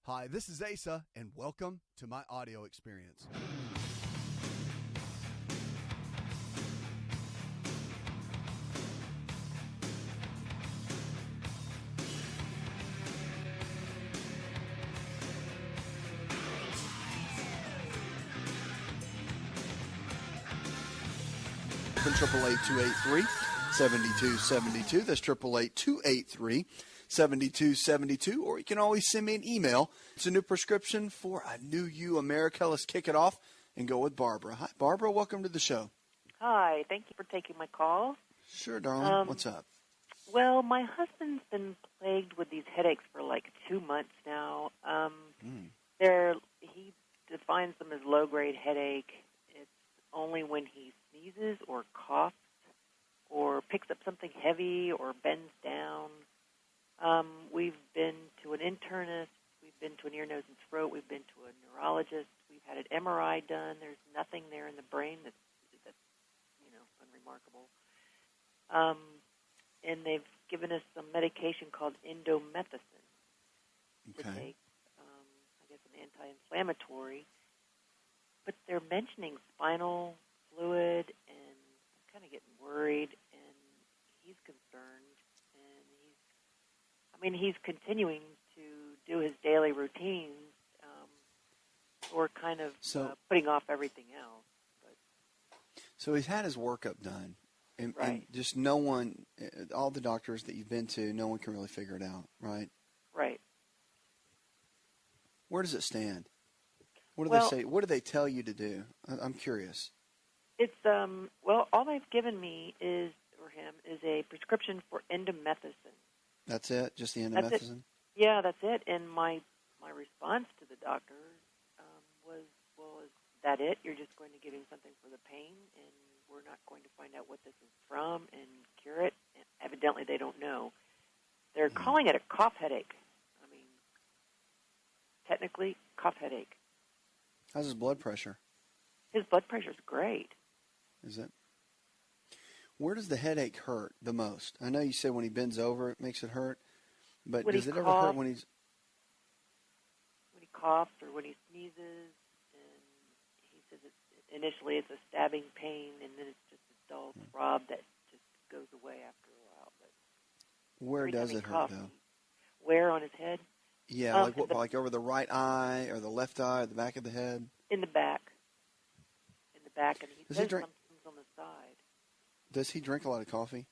Hi, this is Asa, and welcome to my audio experience. From 888-283-7272. That's 888-283-7272. Or you can always send me an email. It's a new prescription for a new you, America. Let's kick it off and go with Barbara. Hi, Barbara. Welcome to the show. Hi. Thank you for taking my call. Sure, darling. What's up? Well, my husband's been plagued with these headaches for like 2 months now. He defines them as low-grade headache. It's only when he sneezes or coughs or picks up something heavy or bends down. We've been to an internist. We've been to an ear, nose, and throat. We've been to a neurologist. We've had an MRI done. There's nothing there in the brain that's unremarkable. And they've given us some medication called indomethacin to take, I guess an anti-inflammatory. But they're mentioning spinal fluid, and I'm kind of getting worried, and he's concerned. And he's continuing to do his daily routines, or kind of putting off everything else. So he's had his workup done, and just no one, all the doctors that you've been to, no one can really figure it out, right? Right. Where does it stand? What do they say? What do they tell you to do? I'm curious. It's all they've given me is a prescription for indomethacin. That's it? Just the indomethacin? Yeah, that's it. And my response to the doctor was, well, is that it? You're just going to give him something for the pain, and we're not going to find out what this is from and cure it? And evidently, they don't know. They're calling it a cough headache. I mean, technically, cough headache. How's his blood pressure? His blood pressure's great. Is it? Where does the headache hurt the most? I know you said when he bends over it makes it hurt, but does it ever hurt when he's... When he coughs or when he sneezes, and he says initially it's a stabbing pain, and then it's just a dull throb that just goes away after a while. But where does it hurt, though? Where on his head? Yeah, like over the right eye or the left eye or the back of the head? In the back. In the back, and he says something's on the side. Does he drink a lot of coffee?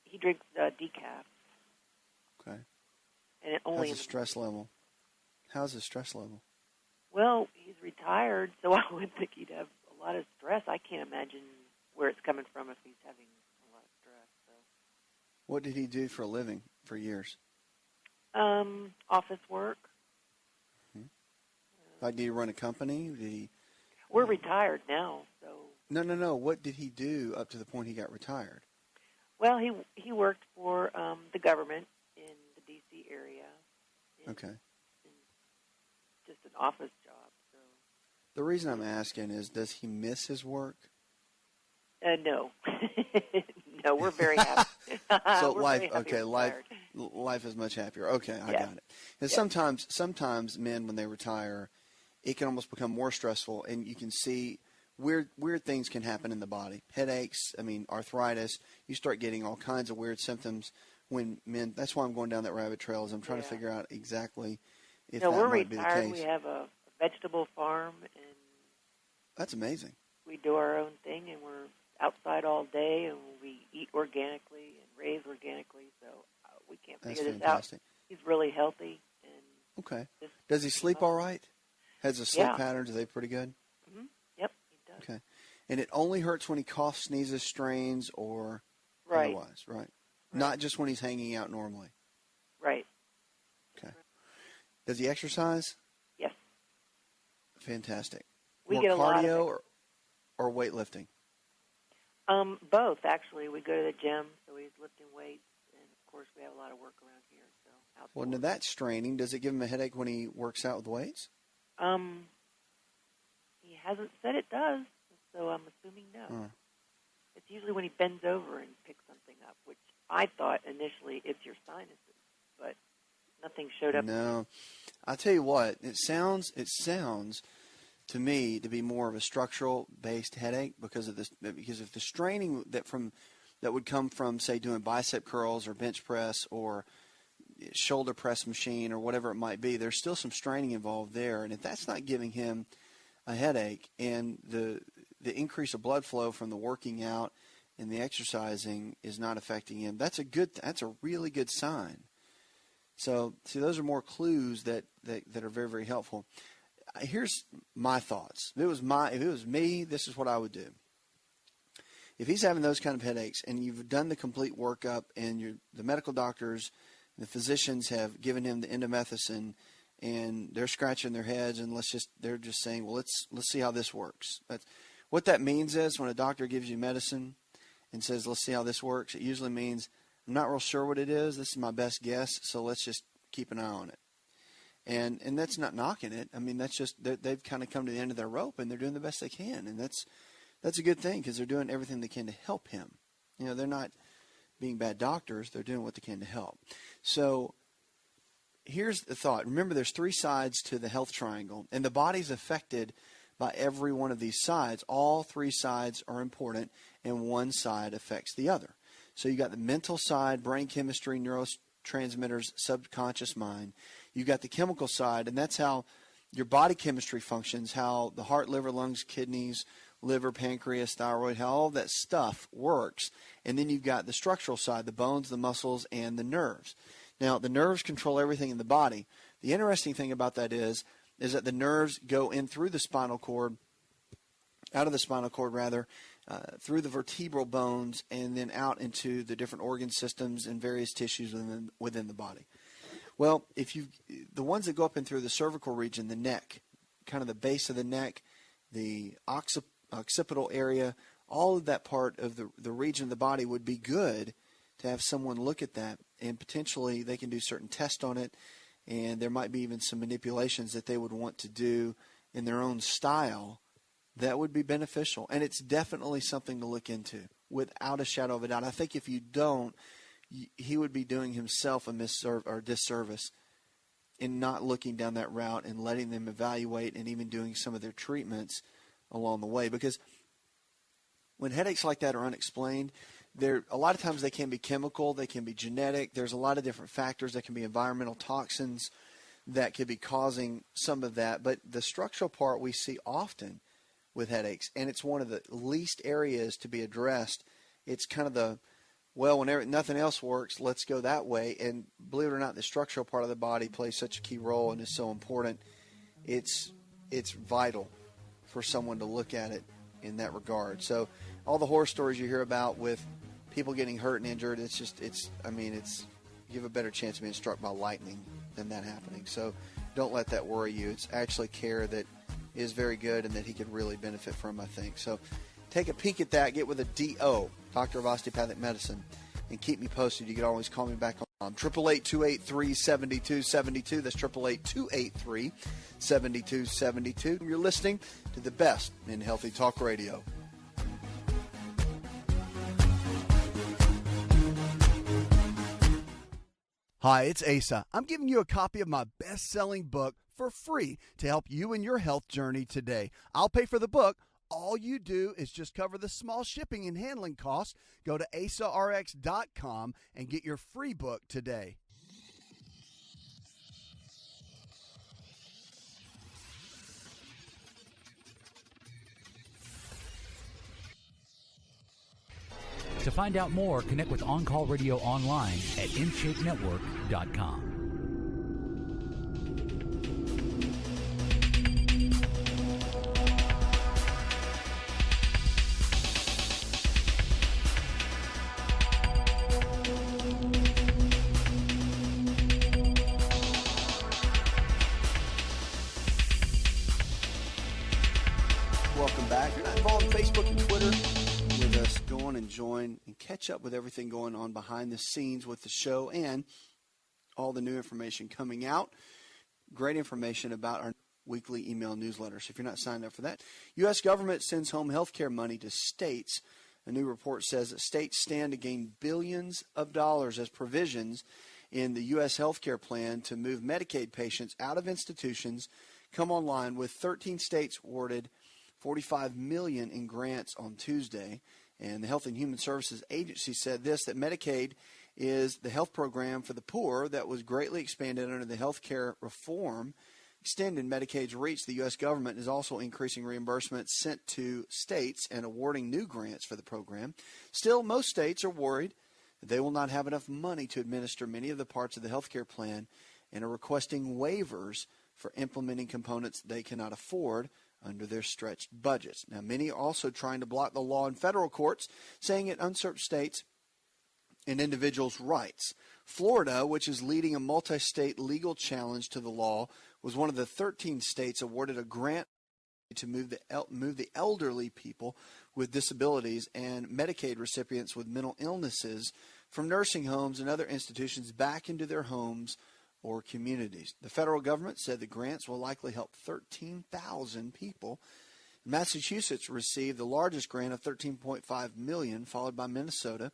He drinks decaf. Okay. And it only how's his stress level? How's his stress level? Well, he's retired, so I would think he'd have a lot of stress. I can't imagine where it's coming from if he's having a lot of stress. So. What did he do for a living for years? Office work. Like, did he run a company? Did he? We're retired now, so. No. What did he do up to the point he got retired? Well, he worked for the government in the D.C. area. Okay. In just an office job. So. The reason I'm asking is, does he miss his work? No. No, we're very happy. So life is much happier. Okay, I got it. And sometimes men, when they retire, it can almost become more stressful, and you can see weird things can happen in the body. Headaches, arthritis. You start getting all kinds of weird symptoms when men. That's why I'm going down that rabbit trail. Is I'm trying to figure out exactly if that might be the case. We're retired. We have a vegetable farm, and that's amazing. We do our own thing, and we're outside all day, and we eat organically and raise organically, so we can't figure this out. He's really healthy. Okay. Does he sleep all right? Has his sleep patterns, are they pretty good? Mm-hmm. Yep, he does. Okay. And it only hurts when he coughs, sneezes, strains, or otherwise, right? Not just when he's hanging out normally? Right. Okay. Does he exercise? Yes. Fantastic. We get a lot of cardio or weightlifting? Both, actually. We go to the gym, so he's lifting weights, and of course we have a lot of work around here. So outdoors. Well, now that's straining. Does it give him a headache when he works out with weights? He hasn't said it does, so I'm assuming no. It's usually when he bends over and picks something up, which I thought initially it's your sinuses, but nothing showed up. No, I tell you what, it sounds to me to be more of a structural based headache because of the straining that would come from, say, doing bicep curls or bench press or shoulder press machine or whatever it might be. There's still some straining involved there, and if that's not giving him a headache, and the increase of blood flow from the working out and the exercising is not affecting him, that's a really good sign. So, see, those are more clues that are very, very helpful. Here's my thoughts. If it was me, this is what I would do. If he's having those kind of headaches and you've done the complete workup and the medical doctors, the physicians have given him the endomethacin and they're scratching their heads and they're just saying, well, let's see how this works. What that means is when a doctor gives you medicine and says, let's see how this works, it usually means, I'm not real sure what it is. This is my best guess, so let's just keep an eye on it. And that's not knocking it. I mean, that's just they've kind of come to the end of their rope and they're doing the best they can, and that's a good thing because they're doing everything they can to help him. They're not being bad doctors. They're doing what they can to help. So here's the thought. Remember, there's 3 sides to the health triangle, and the body's affected by every one of these sides. All 3 sides are important, and one side affects the other. So you got the mental side, brain chemistry, neurotransmitters, subconscious mind. You got the chemical side, and that's how your body chemistry functions, how the heart, liver, lungs, kidneys, liver, pancreas, thyroid, how all that stuff works. And then you've got the structural side, the bones, the muscles, and the nerves. Now, the nerves control everything in the body. The interesting thing about that is that the nerves go in through the spinal cord, out of the spinal cord rather, through the vertebral bones, and then out into the different organ systems and various tissues within the body. Well, the ones that go up in through the cervical region, the neck, kind of the base of the neck, the occipital area, all of that part of the region of the body would be good to have someone look at that, and potentially they can do certain tests on it, and there might be even some manipulations that they would want to do in their own style that would be beneficial. And it's definitely something to look into without a shadow of a doubt. I think if you don't, he would be doing himself a disservice in not looking down that route and letting them evaluate and even doing some of their treatments along the way. Because when headaches like that are unexplained, a lot of times they can be chemical, they can be genetic. There's a lot of different factors. That can be environmental toxins that could be causing some of that. But the structural part we see often with headaches, and it's one of the least areas to be addressed. It's kind of whenever nothing else works, let's go that way. And believe it or not, the structural part of the body plays such a key role and is so important. It's vital for someone to look at it in that regard. So all the horror stories you hear about with people getting hurt and injured, you have a better chance of being struck by lightning than that happening. So don't let that worry you. It's actually care that is very good and that he could really benefit from, I think. So take a peek at that. Get with a DO, Doctor of Osteopathic Medicine, and keep me posted. You can always call me back on 888-283-7272. That's 888-283-7272. You're listening to the best in healthy talk radio. Hi, it's Asa. I'm giving you a copy of my best-selling book for free to help you in your health journey today. I'll pay for the book. All you do is just cover the small shipping and handling costs. Go to asarx.com and get your free book today. To find out more, connect with On Call Radio online at InShapeNetwork.com. Welcome back. If you're not involved in Facebook and Twitter with us, go on and join and catch up with everything going on behind the scenes with the show and all the new information coming out. Great information about our weekly email newsletter. So if you're not signed up for that, U.S. government sends home health care money to states. A new report says that states stand to gain billions of dollars as provisions in the U.S. healthcare plan to move Medicaid patients out of institutions come online, with 13 states awarded $45 million in grants on Tuesday. And the Health and Human Services Agency said this, that Medicaid is the health program for the poor that was greatly expanded under the health care reform. Extending Medicaid's reach, the U.S. government is also increasing reimbursements sent to states and awarding new grants for the program. Still, most states are worried that they will not have enough money to administer many of the parts of the health care plan and are requesting waivers for implementing components they cannot afford under their stretched budgets. Now, many are also trying to block the law in federal courts, saying it usurps states and individuals' rights. Florida, which is leading a multi-state legal challenge to the law, was one of the 13 states awarded a grant to move the elderly people with disabilities and Medicaid recipients with mental illnesses from nursing homes and other institutions back into their homes or communities. The federal government said the grants will likely help 13,000 people. Massachusetts received the largest grant of $13.5 million, followed by Minnesota,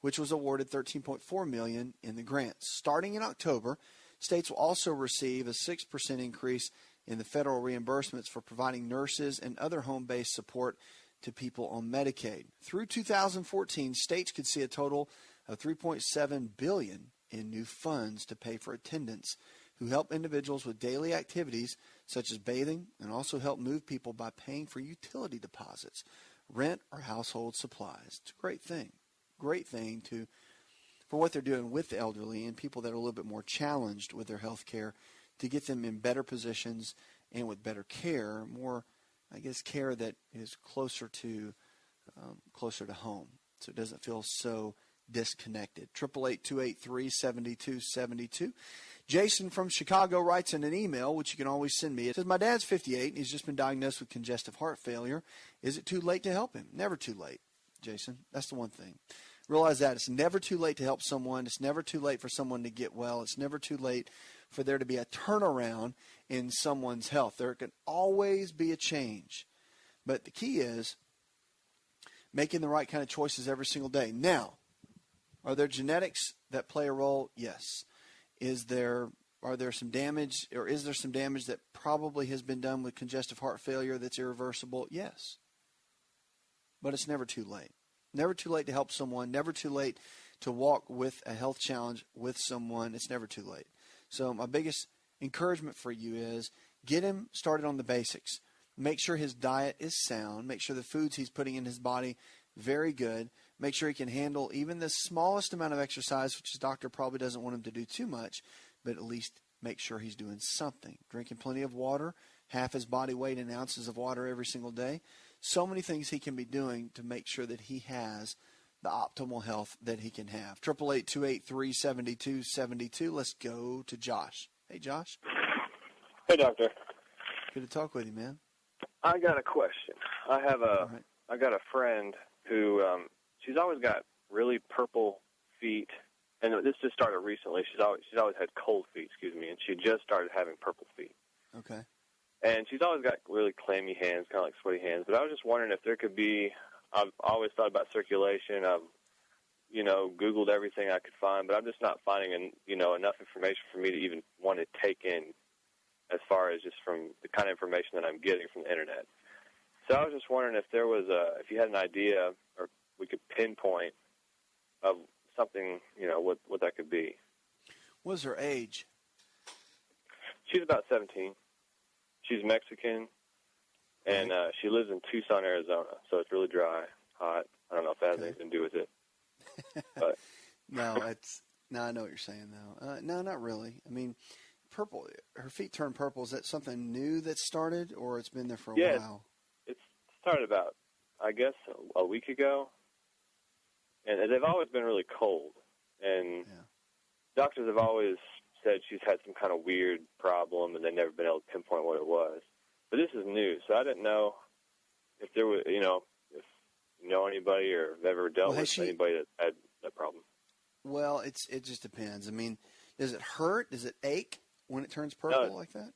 which was awarded $13.4 million in the grants. Starting in October, states will also receive a 6% increase in the federal reimbursements for providing nurses and other home-based support to people on Medicaid. Through 2014, states could see a total of $3.7 billion in new funds to pay for attendants who help individuals with daily activities such as bathing, and also help move people by paying for utility deposits, rent, or household supplies. It's a great thing. Great thing for what they're doing with the elderly and people that are a little bit more challenged with their health care, to get them in better positions and with better care, more, I guess, care that is closer to home, so it doesn't feel so disconnected. 888-283-7272. Jason from Chicago writes in an email, which you can always send me. It says, my dad's 58 and he's just been diagnosed with congestive heart failure. Is it too late to help him? Never too late, Jason. That's the one thing. Realize that it's never too late to help someone. It's never too late for someone to get well. It's never too late for there to be a turnaround in someone's health. There can always be a change. But the key is making the right kind of choices every single day. Now, are there genetics that play a role? Yes. Is there some damage that probably has been done with congestive heart failure that's irreversible? Yes. But it's never too late. Never too late to help someone. Never too late to walk with a health challenge with someone. It's never too late. So my biggest encouragement for you is get him started on the basics. Make sure his diet is sound. Make sure the foods he's putting in his body very good. Make sure he can handle even the smallest amount of exercise, which his doctor probably doesn't want him to do too much, but at least make sure he's doing something. Drinking plenty of water, half his body weight in ounces of water every single day. So many things he can be doing to make sure that he has the optimal health that he can have. 888-283-7272. Let's go to Josh. Hey, Josh. Hey, doctor. Good to talk with you, man. I got a question. I got a friend who she's always got really purple feet, and this just started recently. She's always had cold feet, and she just started having purple feet. Okay. And she's always got really clammy hands, kind of like sweaty hands. But I was just wondering if there could be. I've always thought about circulation. I've Googled everything I could find, but I'm just not finding enough information for me to even want to take in, as far as just from the kind of information that I'm getting from the internet. So I was just wondering if there was if you had an idea, or we could pinpoint of something, what that could be. What's her age? She's about 17. She's Mexican, and she lives in Tucson, Arizona. So it's really dry, hot. I don't know if that has anything to do with it. But No, I know what you're saying though. No, not really. I mean, purple. Her feet turn purple. Is that something new that started, or it's been there for a while? It started about, I guess, a week ago, and they've always been really cold. And doctors have always said she's had some kind of weird problem, and they've never been able to pinpoint what it was. But this is new, so I didn't know if there was, if you know anybody or have ever dealt with anybody that had that problem. Well, it just depends. I mean, does it hurt? Does it ache when it turns purple like that?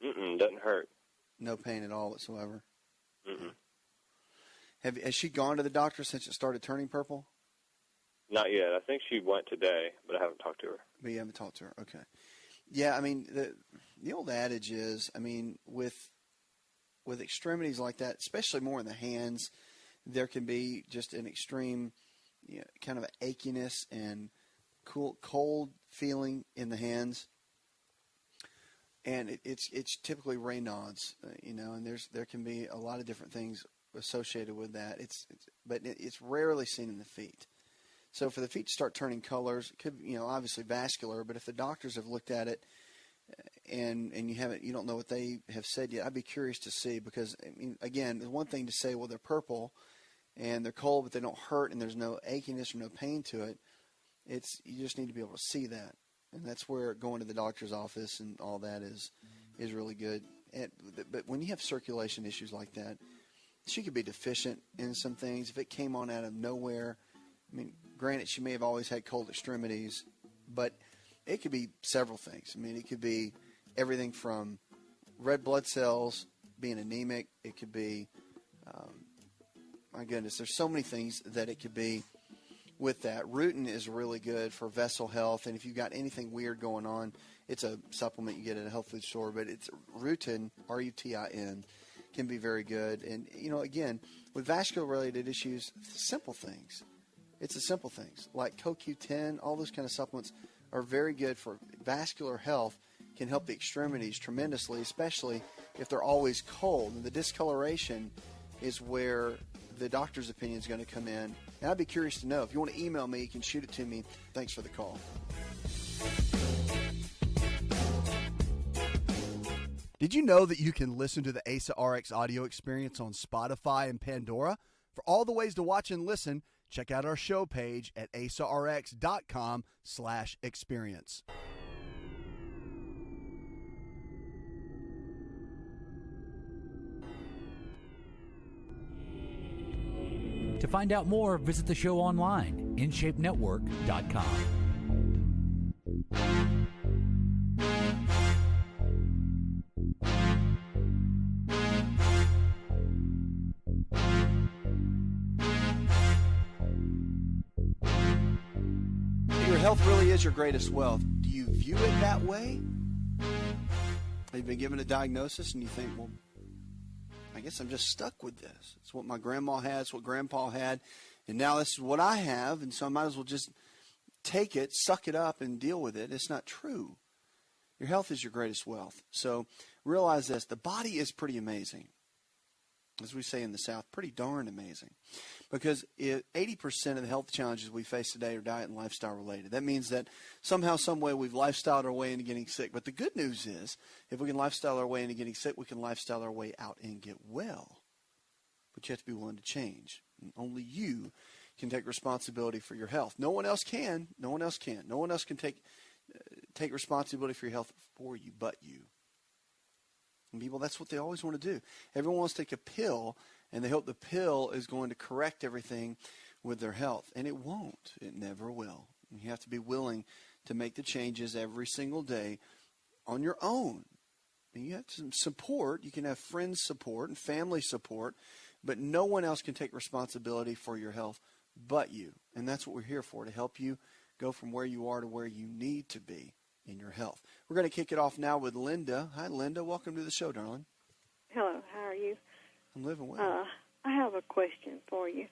Doesn't hurt. No pain at all whatsoever? Mm-mm. Has she gone to the doctor since it started turning purple? Not yet. I think she went today, but I haven't talked to her. But you haven't talked to her. Okay. Yeah, I mean, the old adage is, I mean, with extremities like that, especially more in the hands, there can be just an extreme, kind of achiness and cold feeling in the hands. And it's typically Raynaud's, and there can be a lot of different things associated with that. But it's rarely seen in the feet. So for the feet to start turning colors, it could, obviously vascular, but if the doctors have looked at it and you don't know what they have said yet, I'd be curious to see, because, I mean, again, there's one thing to say, well, they're purple and they're cold, but they don't hurt and there's no achiness or no pain to it. You just need to be able to see that. And that's where going to the doctor's office and all that is really good. But when you have circulation issues like that, she could be deficient in some things. If it came on out of nowhere, I mean, granted, she may have always had cold extremities, but it could be several things. I mean, it could be everything from red blood cells being anemic. It could be, my goodness, there's so many things that it could be. With that, rutin is really good for vessel health, and if you've got anything weird going on, it's a supplement you get at a health food store, but it's rutin, R-U-T-I-N, can be very good. And, again, with vascular-related issues, simple things. It's the simple things, like CoQ10, all those kind of supplements are very good for vascular health, can help the extremities tremendously, especially if they're always cold. And the discoloration is where the doctor's opinion is going to come in. And I'd be curious to know. If you want to email me, you can shoot it to me. Thanks for the call. Did you know that you can listen to the Asa Rx audio experience on Spotify and Pandora? For all the ways to watch and listen, check out our show page at asarx.com/experience. To find out more, visit the show online, InShapeNetwork.com. Your health really is your greatest wealth. Do you view it that way? Have you been given a diagnosis and you think, well, I guess I'm just stuck with this. It's what my grandma had, it's what grandpa had, and now this is what I have, and so I might as well just take it, suck it up, and deal with it. It's not true. Your health is your greatest wealth. So realize this. The body is pretty amazing. As we say in the South, pretty darn amazing. Because 80% of the health challenges we face today are diet and lifestyle related. That means that somehow, some way, we've lifestyled our way into getting sick. But the good news is, if we can lifestyle our way into getting sick, we can lifestyle our way out and get well. But you have to be willing to change. And only you can take responsibility for your health. No one else can. No one else can. No one else can take responsibility for your health for you but you. And people, that's what they always want to do. Everyone wants to take a pill, and they hope the pill is going to correct everything with their health. And it won't. It never will. You have to be willing to make the changes every single day on your own. And you have some support. You can have friends support and family support, but no one else can take responsibility for your health but you. And that's what we're here for, to help you go from where you are to where you need to be in your health. We're going to kick it off now with Linda. Hi, Linda. Welcome to the show, darling. Hello. How are you? I'm living well. I have a question for you.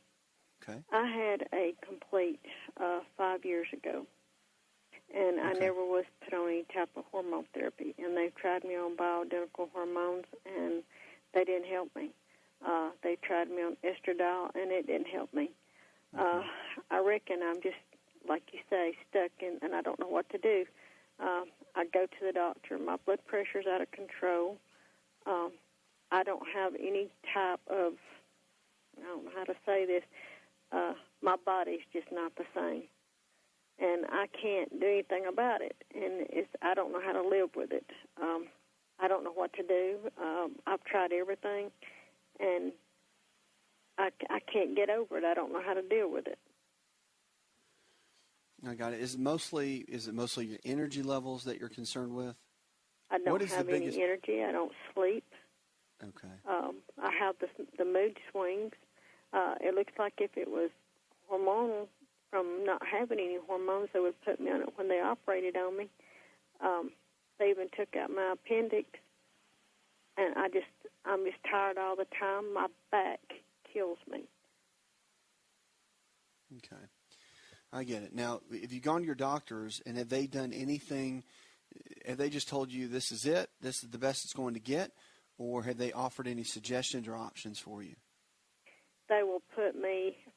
Okay. I had a complete 5 years ago, and I never was put on any type of hormone therapy, and they've tried me on bioidentical hormones, and they didn't help me. They tried me on estradiol, and it didn't help me. I reckon I'm just, like you say, stuck, and I don't know what to do. I go to the doctor. My blood pressure's out of control. I don't have any type of, I don't know how to say this, my body's just not the same. And I can't do anything about it. And I don't know how to live with it. I don't know what to do. I've tried everything, and I can't get over it. I don't know how to deal with it. I got it. Is it mostly your energy levels that you're concerned with? I don't have any energy. I don't sleep. Okay. I have the mood swings. It looks like if it was hormonal from not having any hormones. They would put me on it when they operated on me. They even took out my appendix, and I'm just tired all the time. My back kills me. Okay. I get it. Now, have you gone to your doctors, and have they done anything? Have they just told you this is it, this is the best it's going to get, or have they offered any suggestions or options for you? They will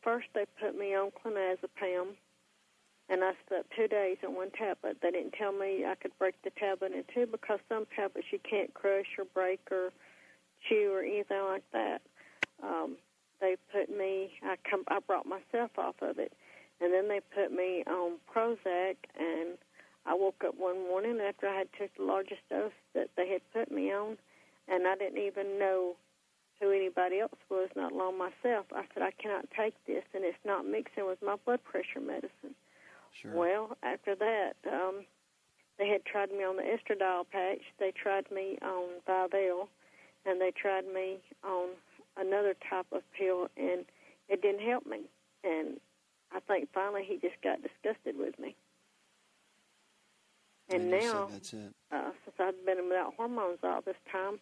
first they put me on clonazepam, and I slept 2 days on one tablet. They didn't tell me I could break the tablet in two, because some tablets you can't crush or break or chew or anything like that. They put me, I brought myself off of it, and then they put me on Prozac, and I woke up one morning after I had took the largest dose that they had put me on, and I didn't even know who anybody else was, not alone myself. I said, I cannot take this, and it's not mixing with my blood pressure medicine. Sure. Well, after that, they had tried me on the estradiol patch. They tried me on Vidal, and they tried me on another type of pill, and it didn't help me. And I think finally he just got disgusted with me. And now, that's it. since I've been without hormones all this time,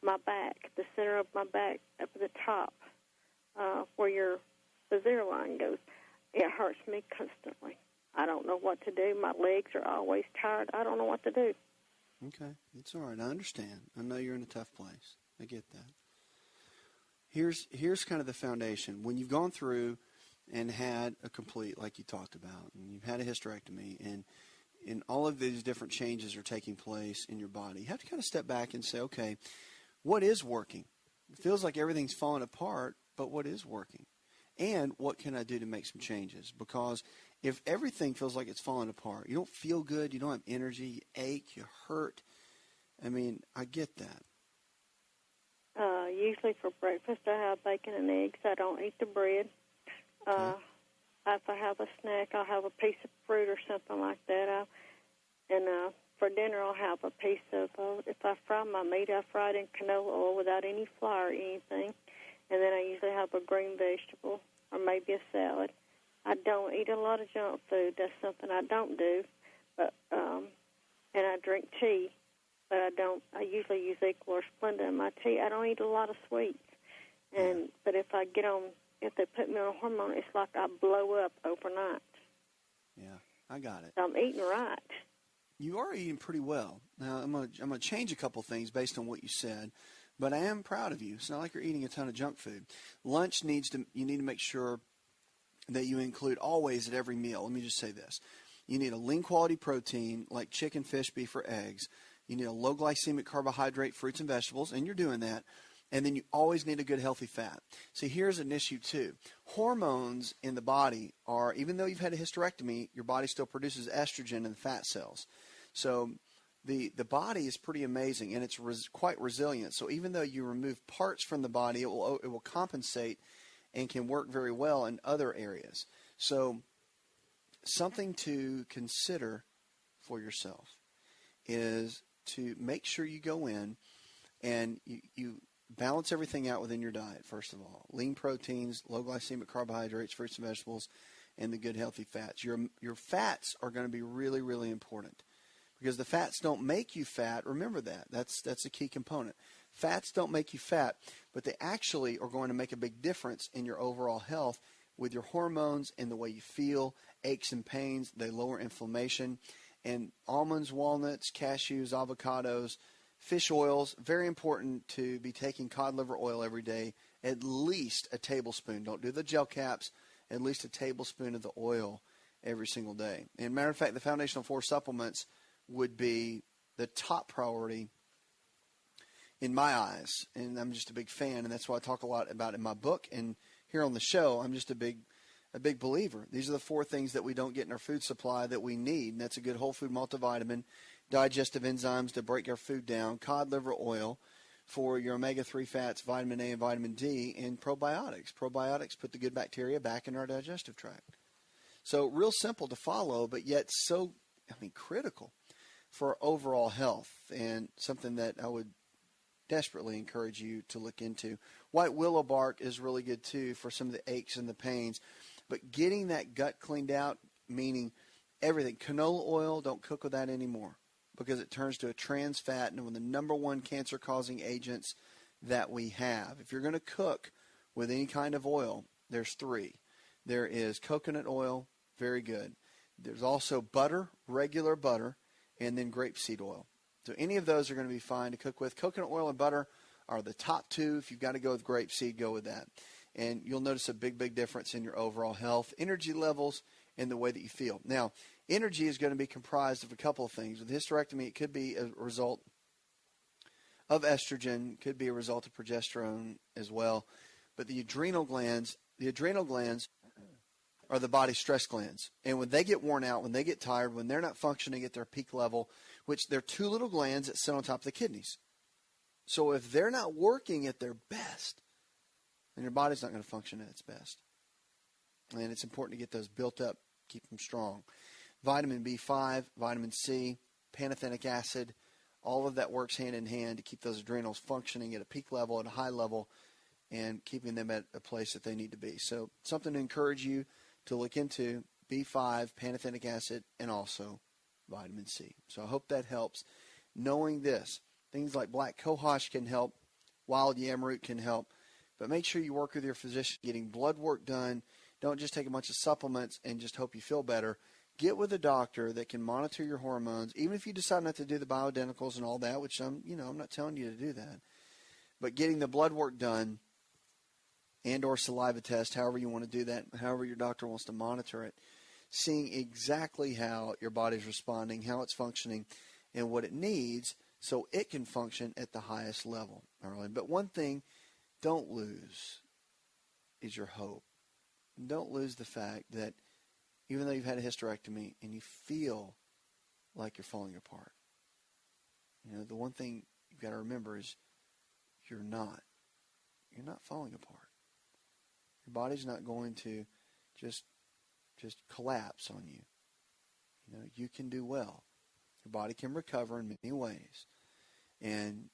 my back, the center of my back up at the top, where the zero line goes, it hurts me constantly. I don't know what to do. My legs are always tired. I don't know what to do. Okay. It's all right. I understand. I know you're in a tough place. I get that. Here's kind of the foundation. When you've gone through and had a complete, like you talked about, and you've had a hysterectomy, and all of these different changes are taking place in your body, you have to kind of step back and say, okay, what is working? It feels like everything's falling apart, but what is working? And what can I do to make some changes? Because if everything feels like it's falling apart, you don't feel good, you don't have energy, you ache, you hurt. I mean, I get that. Usually for breakfast I have bacon and eggs. I don't eat the bread. Okay. If I have a snack, I'll have a piece of fruit or something like that. And for dinner, I'll have a piece of, if I fry my meat, I fry it in canola oil without any flour or anything. And then I usually have a green vegetable or maybe a salad. I don't eat a lot of junk food. That's something I don't do. But and I drink tea, but I usually use Equal or Splenda in my tea. I don't eat a lot of sweets. But if they put me on a hormone, it's like I blow up overnight. Yeah, I got it. So I'm eating right. You are eating pretty well. Now, I'm gonna change a couple things based on what you said, but I am proud of you. It's not like you're eating a ton of junk food. Lunch you need to make sure that you include always at every meal. Let me just say this. You need a lean quality protein like chicken, fish, beef, or eggs. You need a low glycemic carbohydrate, fruits and vegetables, and you're doing that. And then you always need a good healthy fat. See, here's an issue too. Hormones in the body are, even though you've had a hysterectomy, your body still produces estrogen in the fat cells. So the body is pretty amazing, and it's quite resilient. So even though you remove parts from the body, it will compensate and can work very well in other areas. So something to consider for yourself is to make sure you go in and you balance everything out within your diet, first of all. Lean proteins, low glycemic carbohydrates, fruits and vegetables, and the good healthy fats. Your fats are going to be really, really important because the fats don't make you fat. Remember that. That's a key component. Fats don't make you fat, but they actually are going to make a big difference in your overall health with your hormones and the way you feel, aches and pains. They lower inflammation. And almonds, walnuts, cashews, avocados, fish oils, very important to be taking cod liver oil every day, at least a tablespoon. Don't do the gel caps, at least a tablespoon of the oil every single day. And matter of fact, the Foundational 4 supplements would be the top priority in my eyes. And I'm just a big fan, and that's why I talk a lot about it in my book. And here on the show, I'm just a big believer. These are the 4 things that we don't get in our food supply that we need, and that's a good whole food multivitamin, digestive enzymes to break our food down, cod liver oil for your omega-3 fats, vitamin A and vitamin D, and probiotics. Probiotics put the good bacteria back in our digestive tract. So real simple to follow, but yet so, critical for overall health, and something that I would desperately encourage you to look into. White willow bark is really good too for some of the aches and the pains. But getting that gut cleaned out, meaning everything. Canola oil, don't cook with that anymore because it turns to a trans fat and one of the number one cancer-causing agents that we have. If you're going to cook with any kind of oil, there's three. There is coconut oil, very good. There's also butter, regular butter, and then grapeseed oil. So any of those are going to be fine to cook with. Coconut oil and butter are the top two. If you've got to go with grapeseed, go with that. And you'll notice a big, big difference in your overall health, energy levels, and the way that you feel. Now, energy is going to be comprised of a couple of things. With hysterectomy, it could be a result of estrogen, could be a result of progesterone as well. But the adrenal glands are the body's stress glands. And when they get worn out, when they get tired, when they're not functioning at their peak level, which they're two little glands that sit on top of the kidneys. So if they're not working at their best, then your body's not going to function at its best. And it's important to get those built up, keep them strong. Vitamin B5, vitamin C, pantothenic acid, all of that works hand in hand to keep those adrenals functioning at a peak level, at a high level, and keeping them at a place that they need to be. So something to encourage you to look into, B5, pantothenic acid, and also vitamin C. So I hope that helps. Knowing this, things like black cohosh can help, wild yam root can help, but make sure you work with your physician, getting blood work done. Don't just take a bunch of supplements and just hope you feel better. Get with a doctor that can monitor your hormones, even if you decide not to do the bioidenticals and all that, which I'm not telling you to do that. But getting the blood work done and or saliva test, however you want to do that, however your doctor wants to monitor it, seeing exactly how your body's responding, how it's functioning, and what it needs so it can function at the highest level. All right? But one thing, don't lose is your hope. Don't lose the fact that even though you've had a hysterectomy and you feel like you're falling apart, the one thing you've got to remember is you're not. You're not falling apart. Your body's not going to just collapse on you. You can do well. Your body can recover in many ways. And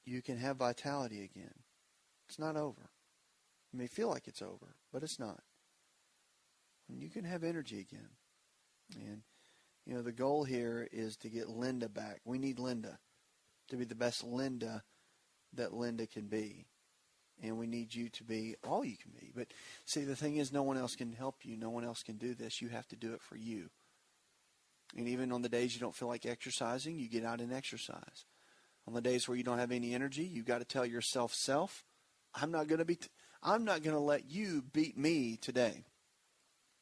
you can have vitality again. It's not over. It may feel like it's over, but it's not. And you can have energy again. And, the goal here is to get Linda back. We need Linda to be the best Linda that Linda can be. And we need you to be all you can be. But see, the thing is, no one else can help you. No one else can do this. You have to do it for you. And even on the days you don't feel like exercising, you get out and exercise. On the days where you don't have any energy, you've got to tell yourself, I'm not going to let you beat me today.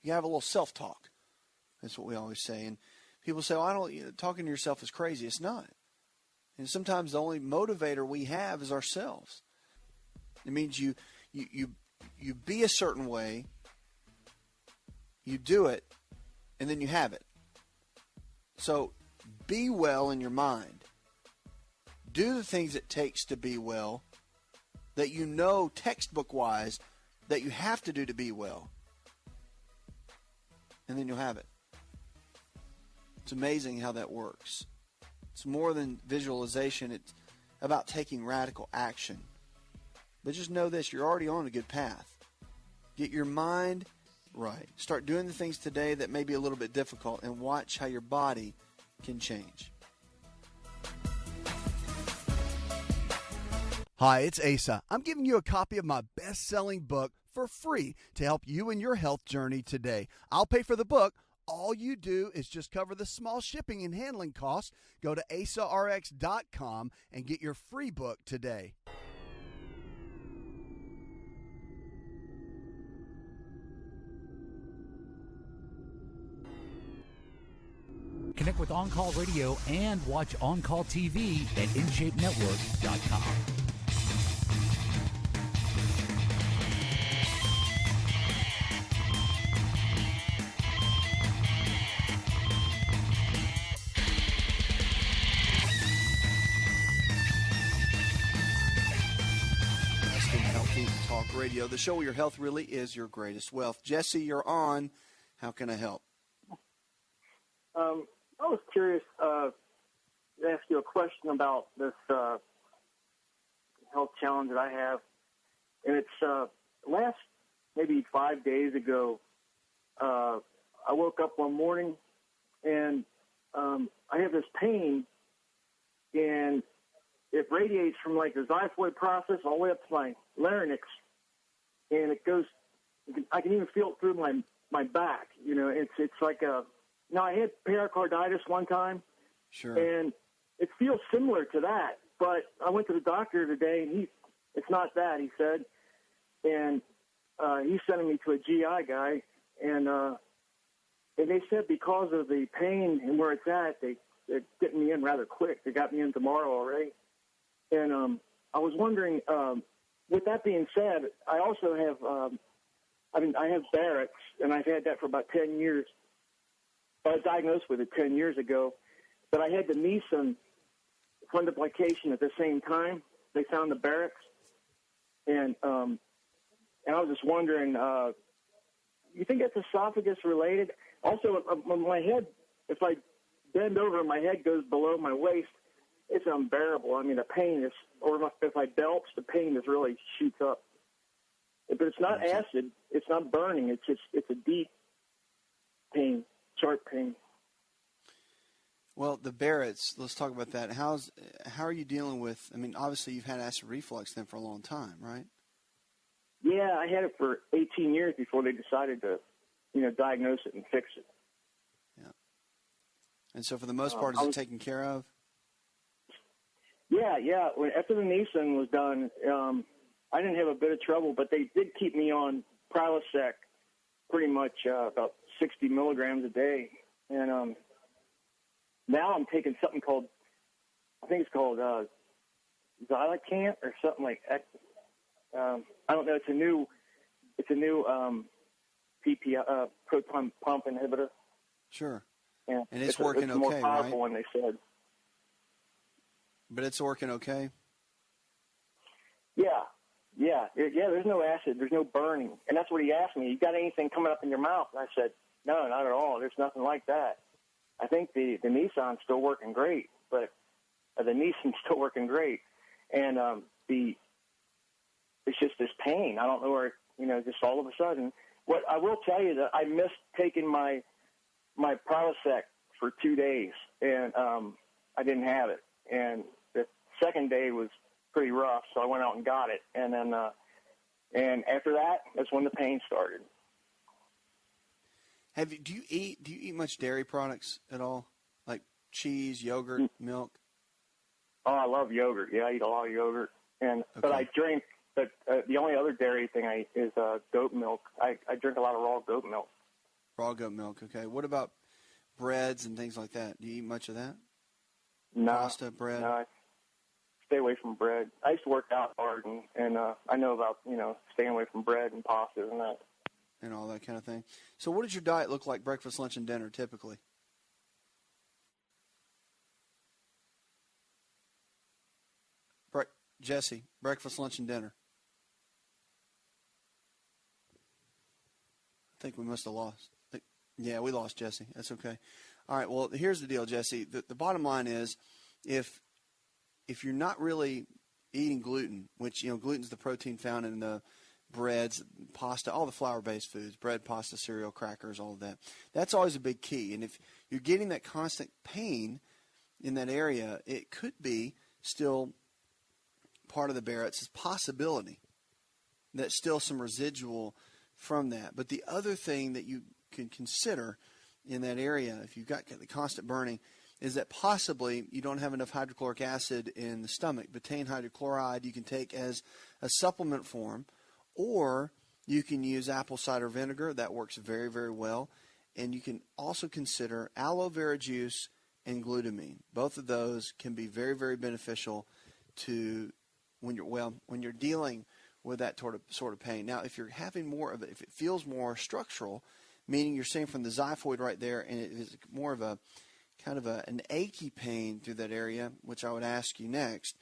You have a little self-talk. That's what we always say. And people say, talking to yourself is crazy. It's not. And sometimes the only motivator we have is ourselves. It means you be a certain way, you do it, and then you have it. So be well in your mind. Do the things it takes to be well that textbook-wise that you have to do to be well. And then you'll have it. It's amazing how that works. It's more than visualization. It's about taking radical action. But just know this, you're already on a good path. Get your mind right. Start doing the things today that may be a little bit difficult and watch how your body can change. Hi, it's Asa. I'm giving you a copy of my best-selling book for free to help you in your health journey today. I'll pay for the book. All you do is just cover the small shipping and handling costs. Go to asarx.com and get your free book today. Connect with On Call Radio and watch On Call TV at InShapeNetwork.com. Healthy Talk Radio, the show where your health really is your greatest wealth. Jesse, you're on. How can I help? I was curious to ask you a question about this health challenge that I have. And it's last maybe 5 days ago, I woke up one morning, and I have this pain, and it radiates from like the xiphoid process all the way up to my larynx, and it goes. I can even feel it through my back. You know, it's like a. Now I had pericarditis one time, sure, and it feels similar to that. But I went to the doctor today, and it's not that, he said, and he's sending me to a GI guy, and they said because of the pain and where it's at, they're getting me in rather quick. They got me in tomorrow already. And I was wondering, with that being said, I also have, I have Barrett's, and I've had that for about 10 years. I was diagnosed with it 10 years ago, but I had the Nissen fundoplication at the same time. They found the Barrett's, and I was just wondering, you think that's esophagus related? Also, my head, if I bend over, my head goes below my waist. It's unbearable. I mean, the pain is, or if I belch, the pain is really shoots up. But it's not acid. It's not burning. It's a deep pain, sharp pain. Well, the Barrett's, let's talk about that. How are you dealing with, I mean, obviously you've had acid reflux then for a long time, right? Yeah, I had it for 18 years before they decided to, diagnose it and fix it. Yeah. And so for the most part, is it taken care of? Yeah. After the Nissen was done, I didn't have a bit of trouble, but they did keep me on Prilosec pretty much about 60 milligrams a day. And now I'm taking something called, I think it's called Xylacant or something like that. I don't know. It's a new PPI, proton pump inhibitor. Sure. Yeah. And it's working it's okay, more powerful right? one, they said. But it's working okay? Yeah. There's no acid. There's no burning. And that's what he asked me. You got anything coming up in your mouth? And I said, no, not at all. There's nothing like that. I think the Nissan's still working great, but the Nissan's still working great. And it's just this pain. I don't know where, just all of a sudden. What I will tell you that I missed taking my Prilosec for 2 days, and I didn't have it. And the second day was pretty rough, so I went out and got it. And then, and after that, that's when the pain started. Do you eat much dairy products at all, like cheese, yogurt, milk? Oh, I love yogurt. Yeah, I eat a lot of yogurt, but I drink. But the only other dairy thing I eat is goat milk. I drink a lot of raw goat milk. Raw goat milk. Okay. What about breads and things like that? Do you eat much of that? No. Pasta, bread. No, I stay away from bread. I used to work out hard, and I know about staying away from bread and pasta and that. And all that kind of thing. So what does your diet look like, breakfast, lunch, and dinner, typically? Jesse, breakfast, lunch, and dinner. I think we must have lost. Yeah, we lost Jesse. That's okay. All right, well, here's the deal, Jesse. The bottom line is if you're not really eating gluten, which, gluten's the protein found in the breads, pasta, all the flour-based foods, bread, pasta, cereal, crackers, all of that. That's always a big key. And if you're getting that constant pain in that area, it could be still part of the Barrett's possibility. That's still some residual from that. But the other thing that you can consider in that area, if you've got the constant burning, is that possibly you don't have enough hydrochloric acid in the stomach. Betaine hydrochloride you can take as a supplement form, or you can use apple cider vinegar. That works very, very well. And you can also consider aloe vera juice and glutamine. Both of those can be very, very beneficial to when you're dealing with that sort of pain. Now, if you're having more of it, if it feels more structural, meaning you're saying from the xiphoid right there, and it is more of a kind of an achy pain through that area, which I would ask you next,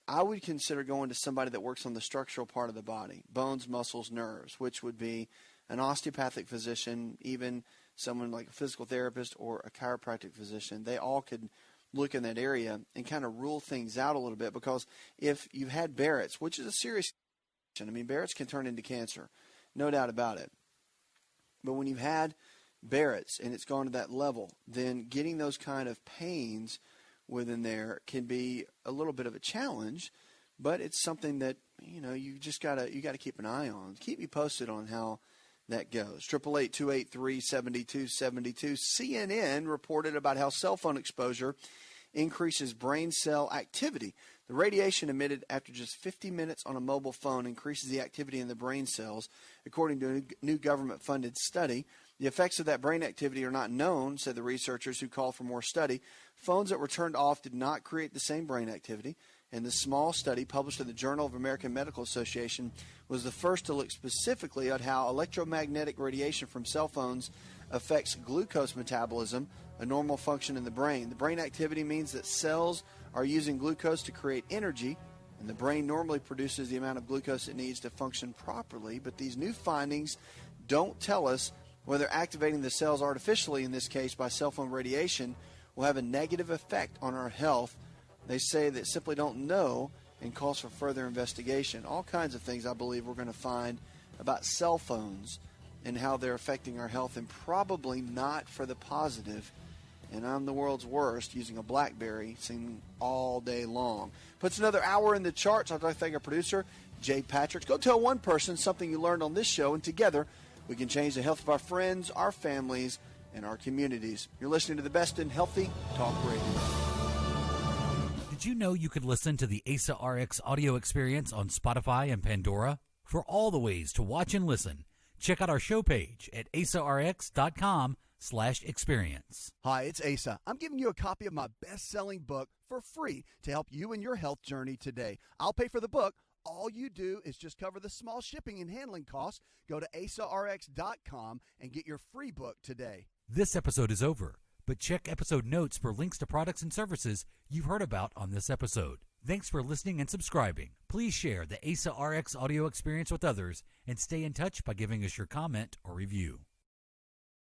I would consider going to somebody that works on the structural part of the body, bones, muscles, nerves, which would be an osteopathic physician, even someone like a physical therapist or a chiropractic physician. They all could look in that area and kind of rule things out a little bit, because if you've had Barrett's, which is a serious condition, I mean, Barrett's can turn into cancer, no doubt about it. But when you've had Barrett's and it's gone to that level, then getting those kind of pains within there can be a little bit of a challenge, but it's something that, you just gotta keep an eye on. Keep me posted on how that goes. 888-283-7272. CNN reported about how cell phone exposure increases brain cell activity. The radiation emitted after just 50 minutes on a mobile phone increases the activity in the brain cells, according to a new government-funded study. The effects of that brain activity are not known, said the researchers who called for more study. Phones that were turned off did not create the same brain activity, and the small study published in the Journal of American Medical Association was the first to look specifically at how electromagnetic radiation from cell phones affects glucose metabolism, a normal function in the brain. The brain activity means that cells are using glucose to create energy, and the brain normally produces the amount of glucose it needs to function properly. But these new findings don't tell us whether activating the cells artificially, in this case by cell phone radiation, will have a negative effect on our health. They say that simply don't know and calls for further investigation. All kinds of things I believe we're going to find about cell phones and how they're affecting our health, and probably not for the positive. And I'm the world's worst using a BlackBerry singing all day long. Puts another hour in the charts. I'd like to thank our producer, Jay Patrick. Go tell one person something you learned on this show, and together we can change the health of our friends, our families, and our communities. You're listening to the best in healthy talk radio. Did you know you could listen to the Asa Rx audio experience on Spotify and Pandora? For all the ways to watch and listen, check out our show page at asarx.com/experience. Hi, it's Asa. I'm giving you a copy of my best-selling book for free to help you in your health journey today. I'll pay for the book. All you do is just cover the small shipping and handling costs. Go to asarx.com and get your free book today. This episode is over, but check episode notes for links to products and services you've heard about on this episode. Thanks for listening and subscribing. Please share the Asa Rx audio experience with others and stay in touch by giving us your comment or review.